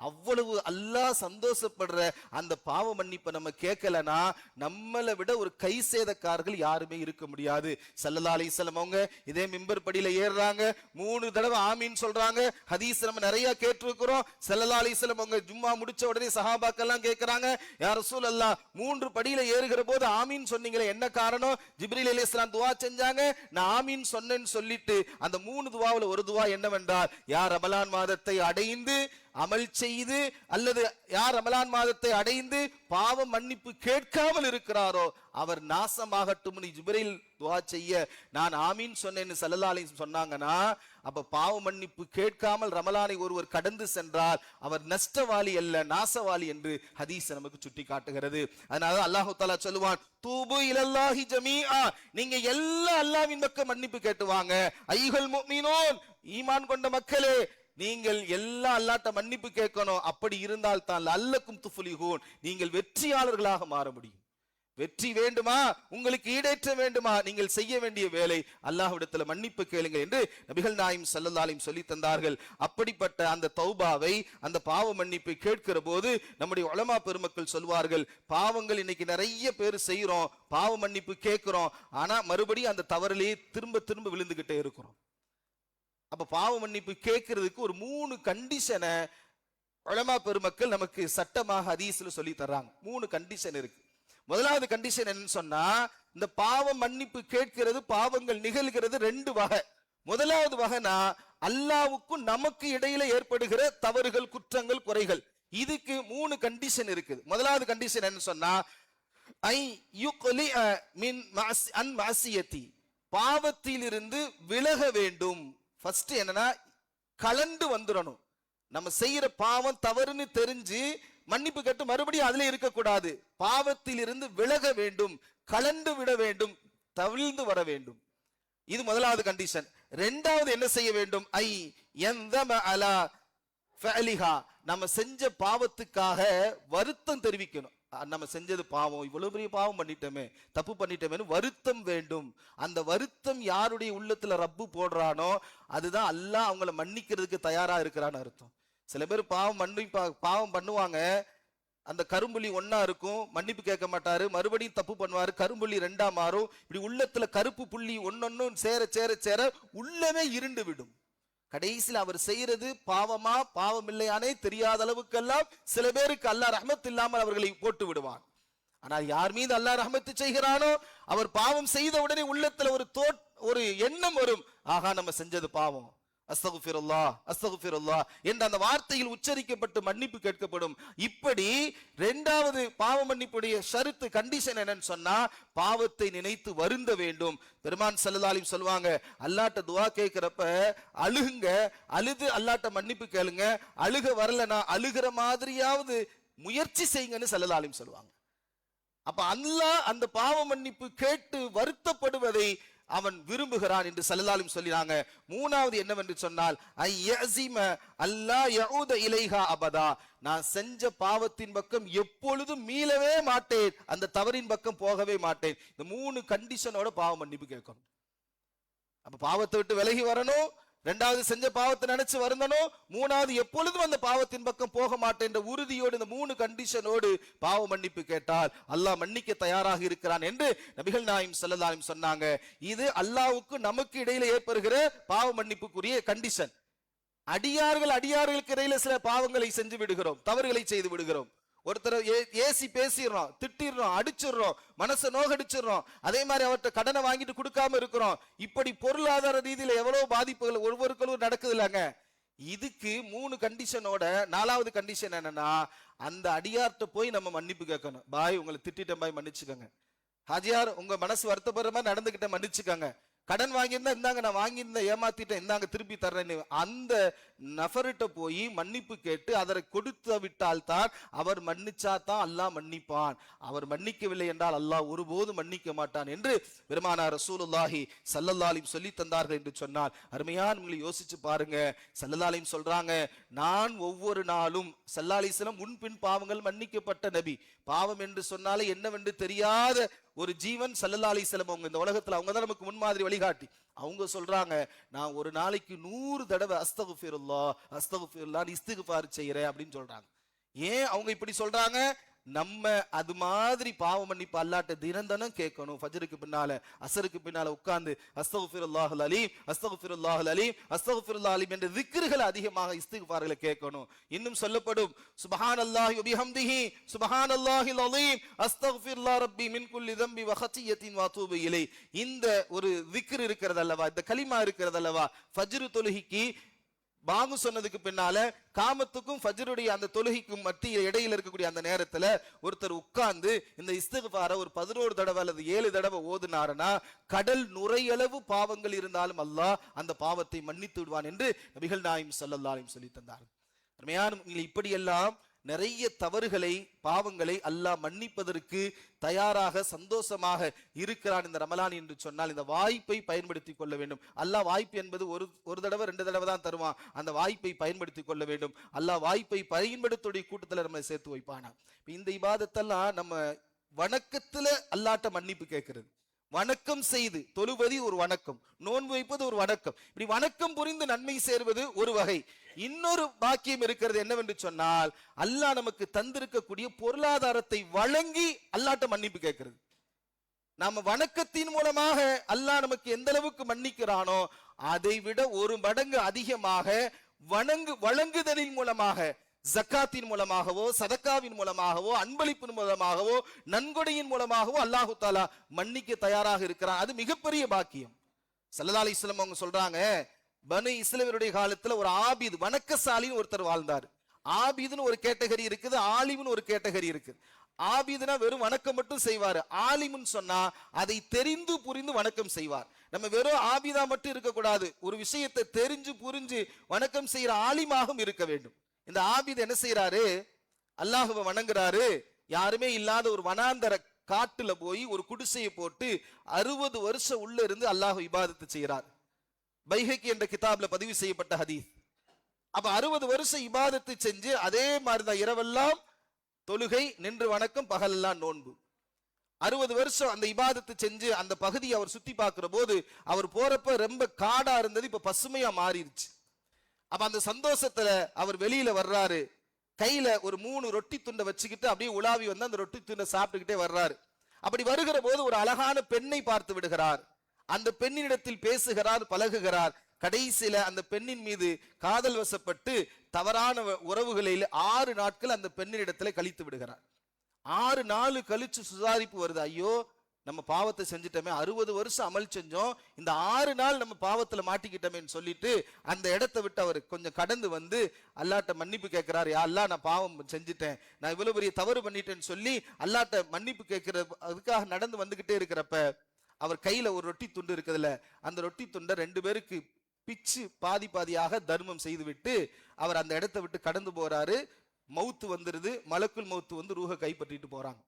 அவ்வளவு அல்லாஹ் சந்தோஷப்படுற அந்த பாவ மன்னிப்பை நம்ம கேட்கலனா நம்மளை விட ஒரு கை சேதக்காரர்கள் யாருமே இருக்க முடியாது. ஸல்லல்லாஹு அலைஹி வஸல்லம் அவங்க இதே மிம்பர் படியில ஏறுறாங்க, 3 தடவை ஆமீன் சொல்றாங்க. ஹதீஸ் நம்ம நிறைய கேட்டிருக்கிறோம். ஸல்லல்லாஹு அலைஹி வஸல்லம் அவங்க ஜும்மா முடிச்ச உடனே சஹாபாக்கள் எல்லாம் கேட்கறாங்க, யா ரசூலல்லாஹ் 3 படியில ஏறுகிற போது ஆமீன் சொன்னீங்களே, என்ன காரணம்? ஜிப்ரீல் அலைஹிஸ்ஸலாம் துஆ செஞ்சாங்க, நான் ஆமீன் சொன்னேன்னு சொல்லிட்டு அந்த 3 துஆவுல ஒரு துஆ என்னவென்றால், யார் ரமலான் மாதத்தை அடைந்து அமல் செய்து அல்லது யார் ரமலான் மாதத்தை அடைந்து பாவ மன்னிப்பு கேட்காமல் இருக்கிறாரோ அவர் நாசமாகட்டும். ஜிப்ரீல் துஆ செய்ய நான் ஆமீன் சொன்னேன்னு ஸல்லல்லாஹு அலைஹி சொன்னாங்கன்னா, அப்ப பாவ மன்னிப்பு கேட்காமல் ரமலானை ஒருவர் கடந்து சென்றால் அவர் நஷ்டவாளி அல்ல, நாசவாளி என்று ஹதீஸ் நமக்கு சுட்டி காட்டுகிறது. அதனால அல்லாஹ் தஆலா சொல்லுவான், தூபு இலல்லாஹி ஜமீஆ, நீங்க எல்லா அல்லாஹ்வின் பக்கம் மன்னிப்பு கேட்டுவாங்க. ஐயுல் முஃமினூன், ஈமான் கொண்ட மக்களே, நீங்கள் எல்லா அல்லாஹ்ட்ட மன்னிப்பு கேட்கணும். அப்படி இருந்தால் தான் லல்லக்கும் துஃப்லிஹூன், நீங்கள் வெற்றியாளர்களாக மாற முடியும். வெற்றி வேண்டுமா, உங்களுக்கு ஈடேற்ற வேண்டுமா, நீங்கள் செய்ய வேண்டிய வேலை அல்லாஹ்விடத்துல மன்னிப்பு கேளுங்க என்று நபிகள் நாயகம் ஸல்லல்லாஹு அலைஹி சொல்லி தந்தார்கள். அப்படிப்பட்ட அந்த தௌபாவை, அந்த பாவ மன்னிப்பை கேட்கிற போது நம்முடைய உலமா பெருமக்கள் சொல்வார்கள், பாவங்கள் இன்னைக்கு நிறைய பேர் செய்யறோம், பாவ மன்னிப்பு கேட்கிறோம், ஆனா மறுபடியும் அந்த தவறிலேயே திரும்ப திரும்ப விழுந்துகிட்டே இருக்கிறோம். அப்ப பாவ மன்னிப்பு கேட்கறதுக்கு ஒரு 3 கண்டிஷனை உலமா பெருமக்கள் நமக்கு சட்டமாக ஹதீஸ்ல சொல்லி தர்றாங்க. 3 கண்டிஷன் இருக்கு. முதலாவது கண்டிஷன் என்னன்னு சொன்னா, இந்த பாவ மன்னிப்பு கேட்கிறது, பாவங்கள் நிகழ்கிறது 2 வகை. முதலாவது வகைனா அல்லாஹ்வுக்கும் நமக்கு இடையில ஏற்படுகிற தவறுகள், குற்றங்கள், குறைகள். இதுக்கு 3 கண்டிஷன் இருக்குது. முதலாவது கண்டிஷன் என்ன சொன்னா, ஐ யுக்லி மின் அன் மஅசியதி, பாவத்திலிருந்து விலக வேண்டும். ஃபர்ஸ்ட் என்னன்னா கலண்டு வந்துடணும். நம்ம செய்யற பாவம் தவறுன்னு தெரிஞ்சு மன்னிப்பு கேட்டு மறுபடியும் அதுல இருக்கக்கூடாது. பாவத்தில் இருந்து விலக வேண்டும், கலண்டு விட வேண்டும், தவிழ்ந்து வர வேண்டும். இது முதலாவது கண்டிஷன். இரண்டாவது என்ன செய்ய வேண்டும், ஐ யந்தம அலா ஃபஅலிஹா, நம்ம செஞ்ச பாவத்துக்காக வருத்தம் தெரிவிக்கணும். நம்ம செஞ்சது பாவம், இவ்வளவு பெரிய பாவம் பண்ணிட்டோமே, தப்பு பண்ணிட்டோமேன்னு வருத்தம் வேண்டும். அந்த வருத்தம் யாருடைய உள்ளத்துல ரப்பு போடுறானோ அதுதான் அல்லாஹ் அவங்கள மன்னிக்கிறதுக்கு தயாரா இருக்கிறான்னு அர்த்தம். சில பேர் பாவம் பண்ணுவாங்க, அந்த கரும்புள்ளி 1 இருக்கும், மன்னிப்பு கேட்க மாட்டாரு, மறுபடியும் தப்பு பண்ணுவாரு, கரும்புள்ளி 2 மாறும். இப்படி உள்ளத்துல கருப்பு புள்ளி ஒன்னொன்னும் சேர சேர சேர உள்ளமே இருண்டு விடும். கடைசியில் அவர் செய்யறது பாவமா பாவம் இல்லையானே தெரியாத அளவுக்கெல்லாம் சில பேருக்கு அல்லாஹ் ரஹ்மத் இல்லாமல் அவர்களை போட்டு விடுவான். ஆனால் யார் மீது அல்லாஹ் ரஹ்மத் செய்கிறானோ அவர் பாவம் செய்த உடனே உள்ளத்துல ஒரு எண்ணம் வரும், ஆகா நம்ம செஞ்சது பாவம், அஸ்தக்ஃபிருல்லாஹ் அஸ்தக்ஃபிருல்லாஹ் என்ற அந்த வார்த்தையில் உச்சரிக்கப்பட்டு மன்னிப்பு கேட்கப்படும். இப்படி இரண்டாவது பாவ மன்னிப்புடைய ஷரத்து, கண்டிஷன் என்னன்னு சொன்னா, பாவத்தை நினைத்து வருந்த வேண்டும். பெருமான் ஸல்லல்லாஹு அலைஹி சொல்வாங்க, அல்லாஹ்ட்ட துஆ கேட்கிறப்ப அழுகுங்க, அழுது அல்லாஹ்ட்ட மன்னிப்பு கேளுங்க, அழுக வரலனா அழுகிற மாதிரியாவது முயற்சி செய்யுங்கன்னு ஸல்லல்லாஹு அலைஹி சொல்வாங்க. அப்ப அல்லாஹ் அந்த பாவ மன்னிப்பு கேட்டு வருத்தப்படுவதை அவன் விரும்புகிறான் என்று ஸல்லல்லாஹு அலைஹி சொல்லினாங்க. மூணாவது என்னவென்று சொன்னால், ஐயஸிம அல்லா யஊத இலைஹா அபதா, நான் செஞ்ச பாவத்தின் பக்கம் எப்பொழுதும் மீளவே மாட்டேன், அந்த தவறின் பக்கம் போகவே மாட்டேன். இந்த 3 கண்டிஷனோட பாவ மன்னிப்பு கேட்கணும். அப்ப பாவத்தை விட்டு விலகி வரணும், இரண்டாவது செஞ்ச பாவத்தை நினைச்சு வருந்தணும், மூணாவது எப்பொழுதும் அந்த பாவத்தின் பக்கம் போக மாட்டேன் என்ற உறுதியோடு இந்த 3 கண்டிஷனோடு பாவ மன்னிப்பு கேட்டால் அல்லாஹ் மன்னிக்க தயாராக இருக்கிறான் என்று நபிகள் நாயகம் ஸல்லல்லாஹு அலைஹி சொன்னாங்க. இது அல்லாஹ்வுக்கு நமக்கு இடையில ஏற்படுகிற பாவ மன்னிப்புக்குரிய கண்டிஷன். அடியார்களுக்கு இடையில சில பாவங்களை செஞ்சு விடுகிறோம், தவறுகளை செய்து விடுகிறோம். ஒருத்தரை ஏசி பேசிடுறோம், திட்டிடுறோம், அடிச்சிடுறோம், மனசை நோகடிச்சிடுறோம். அதே மாதிரி அவர்கிட்ட கடனை வாங்கிட்டு கொடுக்காம இருக்கிறோம். இப்படி பொருளாதார ரீதியில எவ்வளவு பாதிப்புகள் ஒவ்வொருக்களும் நடக்குது இல்லங்க. இதுக்கு 3 கண்டிஷனோட 4வது கண்டிஷன் என்னன்னா, அந்த அடியார்ட்ட போய் நம்ம மன்னிப்பு கேட்கணும். பாய் உங்களை திட்டிட்டேன் பாய், மன்னிச்சுக்கோங்க. ஹாஜியார் உங்க மனசு வருத்தப்படுற மாதிரி நடந்துகிட்ட, மன்னிச்சுக்கோங்க. கடன் வாங்கியிருந்தா இந்தாங்க, நான் வாங்கியிருந்த ஏமாத்திட்டேன், இந்தாங்க திருப்பி தர்றேன்னு அந்த நபர்கிட்ட போய் மன்னிப்பு கேட்டு அதை கொடுத்து விட்டால் தான் அவர் மன்னிச்சா தான் அல்லாஹ் மன்னிப்பான். அவர் மன்னிக்கவில்லை என்றால் அல்லாஹ் ஒருபோது மன்னிக்க மாட்டான் என்று பெருமானார் ரசூலுல்லாஹி ஸல்லல்லாஹு அலைஹி சொல்லி தந்தார்கள் என்று சொன்னால், அருமையான உங்களை யோசிச்சு பாருங்க. ஸல்லல்லாஹு அலைஹி சொல்றாங்க, நான் ஒவ்வொரு நாளும் ஸல்லல்லாஹு அலைஹி வஸல்லம் முன்பின் பாவங்கள் மன்னிக்கப்பட்ட நபி. பாவம் என்று சொன்னாலே என்னவென்று தெரியாத ஒரு ஜீவன் ஸல்லல்லாஹு அலைஹி வஸல்லம். அவங்க இந்த உலகத்துல அவங்க தான் நமக்கு முன்மாதிரி, வழிகாட்டி. அவங்க சொல்றாங்க, நான் ஒரு நாளைக்கு 100 தடவை அஸ்தகுஃபிருல்லாஹ் அஸ்தகுஃபிருல்லாஹ் இஸ்திக்ஃபார் செய்யறேன் அப்படின்னு சொல்றாங்க. ஏன் அவங்க இப்படி சொல்றாங்க? நம்ம அது மாதிரி பாவ மன்னிப்பு அல்லாஹ்ட்ட தினம் கேட்கணும். ஃபஜ்ருக்கு பின்னால அஸருக்கு பின்னால உட்கார்ந்து அஸ்தகுஃபிருல்லாஹல் அலீம் அஸ்தகுஃபிருல்லாஹல் அலீம் அஸ்தகுஃபிருல்லாஹல் அலீம் என்ற திக்ருகளை அதிகமாக இஸ்திக்ஃபார்களை கேட்கணும். இன்னும் சொல்லப்படும், சுப்ஹானல்லாஹி வ பிஹம்திஹி சுப்ஹானல்லாஹில் அலீம் அஸ்தகுஃபிருல்லாஹ் ரப்பி மின் குல்லி தம்பி வ ஹத்தியத்தின் வ அதூபு இலை. இந்த ஒரு திக்ர் இருக்கிறது அல்லவா, இந்த கலிமா இருக்கிறது அல்லவா, ஃபஜ்ர் தொழுகைக்கு பாங்கு சொன்னதுக்கு பின்னால காமத்துக்கும் ஃபஜ்ருடைய அந்த தொழுகைக்கும் மத்திய இடையில இருக்கக்கூடிய அந்த நேரத்துல ஒருத்தர் உட்கார்ந்து இந்த இஸ்திக்ஃபாரை ஒரு 11 தடவை அல்லது 7 தடவை ஓதுனாருன்னா கடல் நுரையளவு பாவங்கள் இருந்தாலும் அல்லாஹ் அந்த பாவத்தை மன்னித்து விடுவான் என்று நபிகள் நாயகம் ஸல்லல்லாஹு அலைஹி சொல்லி தந்தார்கள். அருமையான இப்படியெல்லாம் நிறைய தவறுகளை பாவங்களை அல்லாஹ் மன்னிப்பதற்கு தயாராக சந்தோஷமாக இருக்கிறான் இந்த ரமலான் என்று சொன்னால், இந்த வாய்ப்பை பயன்படுத்தி கொள்ள வேண்டும். அல்லாஹ் வாய்ப்பு என்பது ஒரு தடவை 2 தடவை தான் தருவான். அந்த வாய்ப்பை பயன்படுத்தி கொள்ள வேண்டும். அல்லாஹ் வாய்ப்பை பயன்படுத்தக்கூடிய கூட்டத்தில் நம்மளை சேர்த்து வைப்பானா. இந்த இபாதத்தெல்லாம் நம்ம வணக்கத்துல அல்லாஹ்ட்ட மன்னிப்பு கேட்கிறது. வணக்கம் செய்து தொழுவது ஒரு வணக்கம், நோன்பு வைப்பது ஒரு வணக்கம். இப்படி வணக்கம் புரிந்து நன்மை சேர்வது ஒரு வகை. இன்னொரு பாக்கியம் இருக்கிறது என்னவென்று சொன்னால், அல்லாஹ் நமக்கு தந்திருக்கக்கூடிய பொருளாதாரத்தை வழங்கி அல்லாஹ்ட்ட மன்னிப்பு கேட்கிறது. நாம வணக்கத்தின் மூலமாக அல்லாஹ் நமக்கு எந்த அளவுக்கு மன்னிக்கிறானோ அதை விட 1 மடங்கு அதிகமாக வழங்குதலின் மூலமாக, ஜக்காத்தின் மூலமாகவோ சதக்காவின் மூலமாகவோ அன்பளிப்பின் மூலமாகவோ நன்கொடையின் மூலமாகவோ அல்லாஹு தாலா மன்னிக்க தயாராக இருக்கிறான். அது மிகப்பெரிய பாக்கியம். ஸல்லல்லாஹு அலைஹி வஸல்லம் அவங்க சொல்றாங்க, பனு இஸ்ரவேலுடைய காலத்துல ஒரு ஆபித் வணக்கசாலின்னு ஒருத்தர் வாழ்ந்தார். ஆபிதுன்னு ஒரு கேட்டகரி இருக்குது, ஆலிம்னு ஒரு கேட்டகரி இருக்குது. ஆபிதுனா வெறும் வணக்கம் மட்டும் செய்வாரு. ஆலிம்னு சொன்னா அதை தெரிந்து புரிந்து வணக்கம் செய்வார். நம்ம வெறும் ஆபிதா மட்டும் இருக்கக்கூடாது, ஒரு விஷயத்தை தெரிஞ்சு புரிஞ்சு வணக்கம் செய்யற ஆலிமாகவும் இருக்க வேண்டும். இந்த ஆபித் என்ன செய்யறாரு? அல்லாஹ்வை வணங்குறாரு. யாருமே இல்லாத ஒரு வனாந்தர காட்டுல போய் ஒரு குடிசையை போட்டு 60 வருஷம் உள்ள இருந்து அல்லாஹ் இபாதத்து செய்யறார். பைஹக்கி என்ற கிதாப்ல பதிவு செய்யப்பட்ட ஹதீஸ். அப்ப 60 வருஷம் இபாதத்து செஞ்சு அதே மாதிரிதான் இரவெல்லாம் தொழுகை, நின்று வணக்கம், பகலெல்லாம் நோன்பு. 60 வருஷம் அந்த இபாதத்து செஞ்சு அந்த பகுதியை அவர் சுத்தி பார்க்கிற போது அவர் போறப்ப ரொம்ப காடா இருந்தது, இப்ப பசுமையா மாறிடுச்சு. அப்ப அந்த சந்தோஷத்துல அவர் வெளியில வர்றாரு. கையில ஒரு 3 ரொட்டி துண்டை வச்சுக்கிட்டு அப்படியே உலாவி வந்து அந்த ரொட்டி துண்டை சாப்பிட்டுக்கிட்டே வர்றாரு. அப்படி வருகிற போது ஒரு அழகான பெண்ணை பார்த்து விடுகிறார். அந்த பெண்ணினிடத்தில் பேசுகிறார், பழகுகிறார். கடைசியில அந்த பெண்ணின் மீது காதல் வசப்பட்டு தவறான உறவுகளில் 6 நாட்கள் அந்த பெண்ணினிடத்துல கழித்து விடுகிறார். 6 நாள் கழிச்சு சுதாரிப்பு வருது. ஐயோ நம்ம பாவத்தை செஞ்சிட்டோமே, 60 வருஷம் அமல் செஞ்சோம், இந்த 6 நாள் நம்ம பாவத்துல மாட்டிக்கிட்டோமேன்னு சொல்லிட்டு அந்த இடத்தை விட்டு அவர் கொஞ்சம் கடந்து வந்து அல்லாஹ்ட்ட மன்னிப்பு கேட்கிறார். யா அல்லாஹ், நான் பாவம் செஞ்சுட்டேன், நான் இவ்வளவு பெரிய தவறு பண்ணிட்டேன்னு சொல்லி அல்லாஹ்ட்ட மன்னிப்பு கேட்கிற அதுக்காக நடந்து வந்துகிட்டே இருக்கிறப்ப அவர் கையில ஒரு ரொட்டி துண்டு இருக்குதுல்ல, அந்த ரொட்டி துண்டை 2 பேருக்கு பிச்சு பாதி பாதியாக தர்மம் செய்து விட்டு அவர் அந்த இடத்தை விட்டு கடந்து போறாரு. மவுத்து வந்துருது. மலக்குல் மவுத்து வந்து ரூஹை கைப்பற்றிட்டு போறாங்க.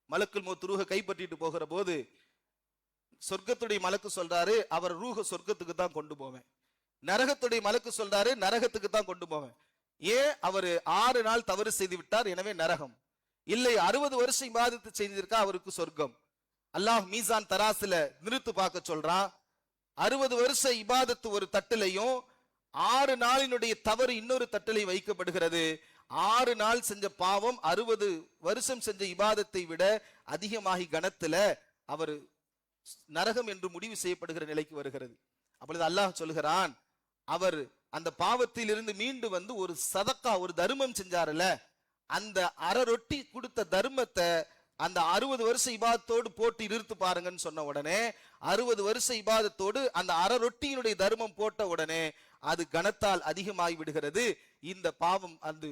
மலக்குல் மவுத் ரூஹை கைப்பற்றிட்டு போகிற போது சொர்க்கத்துடைய மலக்கு சொல்றாரு, அவர் ரூஹ சொர்க்கத்துக்கு தான் கொண்டு போவேன். நரகத்துடைய மலக்கு சொல்றாரு, நரகத்துக்கு தான் கொண்டு போவேன். ஏன்? அவர் 6 நாள் தவறு செய்து விட்டார், எனவே நரகம். இல்லை, 60 வருஷம் இபாதத்து செய்திருக்கா, அவருக்கு சொர்க்கம். அல்லாஹ் மீசான் தராசுல நிறுத்து பார்க்க சொல்றான். 60 வருஷம் இபாதத்து ஒரு தட்டிலையும் 6 நாளினுடைய தவறு இன்னொரு தட்டிலை வைக்கப்படுகிறது. 6 நாள் செஞ்ச பாவம் 60 வருஷம் செஞ்ச இபாதத்தை விட அதிகமாகி கணத்துல அவர் நரகம் என்று முடிவு செய்யப்படுகிற நிலைக்கு வருகிறது. அப்பொழுது அல்லாஹ் சொல்கிறான், அவர் அந்த பாவத்தில் இருந்து மீண்டு வந்து ஒரு சதக்கா, ஒரு தர்மம் செஞ்சாருல, அந்த அரை ரொட்டி கொடுத்த தர்மத்தை அந்த 60 வருஷ இபாதத்தோடு போட்டு நிறுத்து பாருங்கன்னு சொன்ன உடனே 60 வருஷ இபாதத்தோடு அந்த அரை ரொட்டியினுடைய தர்மம் போட்ட உடனே அது கனத்தால் அதிகமாகி விடுகிறது. இந்த பாவம் அது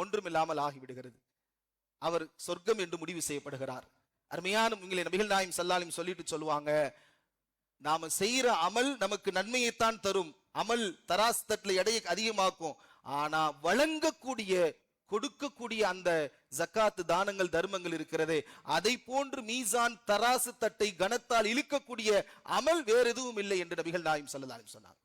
ஒன்றுமில்லாமல் ஆகிவிடுகிறது. அவர் சொர்க்கம் என்று முடிவு செய்யப்படுகிறார். அருமையான நபிகள் நாயகம் ஸல்லல்லாஹு அலைஹி வஸல்லம் சொல்லிட்டு சொல்லுவாங்க, நாம செய்யற அமல் நமக்கு நன்மையைத்தான் தரும். அமல் தராசு தட்டுல எடையை அதிகமாக்கும். ஆனா வழங்கக்கூடிய கொடுக்கக்கூடிய அந்த ஜக்காத்து தானங்கள் தர்மங்கள் இருக்கிறதே, அதை போன்று மீசான் தராசு தட்டை கனத்தால் இழுக்கக்கூடிய அமல் வேற எதுவும் இல்லை என்று நபிகள் நாயகம் ஸல்லல்லாஹு அலைஹி வஸல்லம் சொன்னார்.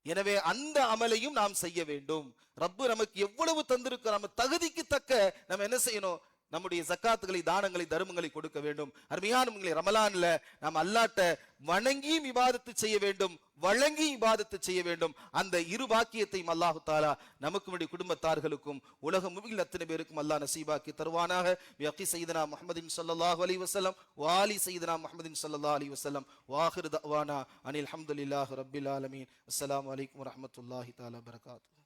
எனவே அந்த அமலையும் நாம் செய்ய வேண்டும். ரப்பு நமக்கு எவ்வளவு தந்திருக்க நம்ம தகுதிக்கு தக்க நம்ம என்ன செய்யணும், நம்முடைய ஜக்காத்துகளை தானங்களை தர்மங்களை கொடுக்க வேண்டும். அருமையான ரமலான்ல நாம் அல்லாஹ்ட்ட வணங்கியும் இபாதத்து செய்ய வேண்டும், வழங்கி இபாதத்து செய்ய வேண்டும். அந்த இரு பாக்கியத்தையும் அல்லாஹ் தஆலா நமக்கும் நம்முடைய குடும்பத்தார்களுக்கும் உலகம் முழுவதும் அத்தனை பேருக்கும் அல்லாஹ் நசீபாக்கி தருவானாக. பியக்கி சய்யிதனா முஹம்மதின் ஸல்லல்லாஹு அலைஹி வஸல்லம் வாலி சய்யிதனா முஹம்மதின் ஸல்லல்லாஹு அலைஹி வஸல்லம் வாஹிர் தஅவானா அனில் ஹம்துலில்லாஹி ரப்பில் ஆலமீன். அஸ்ஸலாமு அலைக்கும் வரஹ்மத்துல்லாஹி தஆலா வபரகாத்துஹு.